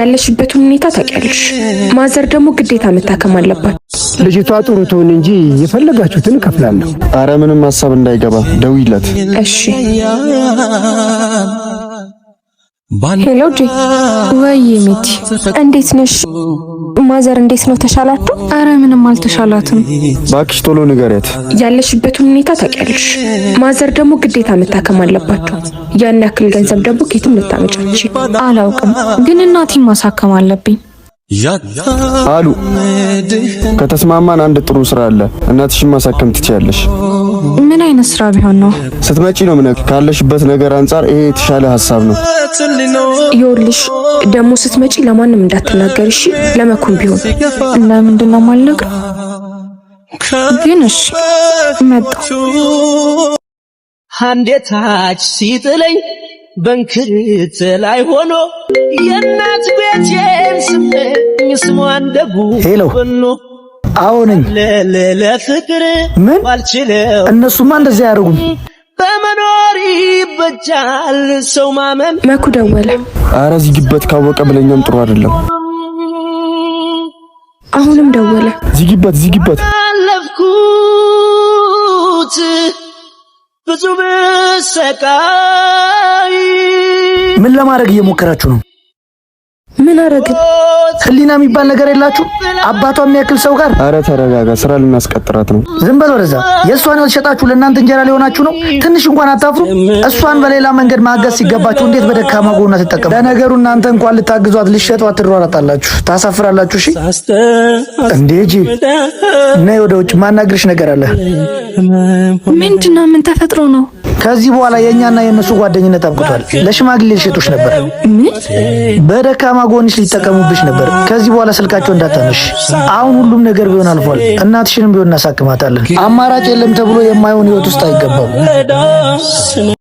ያለሽበትን ሁኔታ ታውቂያለሽ። ማዘር ደግሞ ግዴታ መታከም አለባት። ልጅቷ ጥሩ ትሁን እንጂ የፈለጋችሁትን እከፍላለሁ። አረ ምንም ሐሳብ እንዳይገባ ደውይለት። እሺ። ሄሎ ጂ። ወይ ሚቲ እንዴት ነሽ? ማዘር እንዴት ነው? ተሻላችሁ? አረ ምንም አልተሻላትም። ባክሽ ቶሎ ንገሪያት። ያለሽበትን ሁኔታ ታውቂያለሽ። ማዘር ደግሞ ግዴታ መታከም አለባቸው። ያን ያክል ገንዘብ ደግሞ ከየትም ልታመጫች አላውቅም፣ ግን እናቴን ማሳከም አለብኝ አሉ። ከተስማማን አንድ ጥሩ ስራ አለ። እናትሽን ማሳከም ትችያለሽ። ምን አይነት ስራ ቢሆን ነው? ስትመጪ ነው ምን ካለሽበት ነገር አንፃር ይሄ የተሻለ ሐሳብ ነው። ይኸውልሽ ደግሞ ስትመጪ ለማንም እንዳትናገሪ እሺ? ለመኩን ቢሆን ለምንድን ነው የማልነግረው? ግን እሺ መጣሁ። አንዴታች ሲጥለኝ በንክርት ላይ ሆኖ የእናት ቤቴን ስሟ እንደጉ ሆኖ አሁንም ለፍቅር ምን ባልችለው እነሱማ እንደዚህ ያደርጉም። በመኖር ይበጃል ሰው ማመን። መኩ ደወለ። አረ ዝጊበት፣ ካወቀ ብለኛም ጥሩ አይደለም። አሁንም ደወለ። ዝጊበት። አለፍኩት ብዙ በሰቃይ። ምን ለማድረግ እየሞከራችሁ ነው? ምን አረግን? ህሊና የሚባል ነገር የላችሁ? አባቷ የሚያክል ሰው ጋር። አረ ተረጋጋ፣ ስራ ልናስቀጥራት ነው። ዝም በል ወደዛ። የእሷን ህይወት ሸጣችሁ ለእናንተ እንጀራ ሊሆናችሁ ነው? ትንሽ እንኳን አታፍሩ? እሷን በሌላ መንገድ ማገዝ ሲገባችሁ እንዴት በደካማ ጎኗ ትጠቀሙ? ለነገሩ እናንተ እንኳን ልታግዟት ልትሸጧት ትሯሯጣላችሁ። ታሳፍራላችሁ። እሺ እንዴ ጂ ነይ ወደ ውጭ። ማናግርሽ ነገር አለ። ምንድነው? ምን ተፈጥሮ ነው? ከዚህ በኋላ የኛና የነሱ ጓደኝነት አብቅቷል። ለሽማግሌ ልሸጡሽ ነበር። ምን? በደካማ ጎንሽ ሊጠቀሙብሽ ነበር። ከዚህ በኋላ ስልካቸው እንዳታነሽ። አሁን ሁሉም ነገር ቢሆን አልፏል። እናትሽንም ቢሆን እናሳክማታለን። አማራጭ የለም ተብሎ የማይሆን ህይወት ውስጥ አይገባም።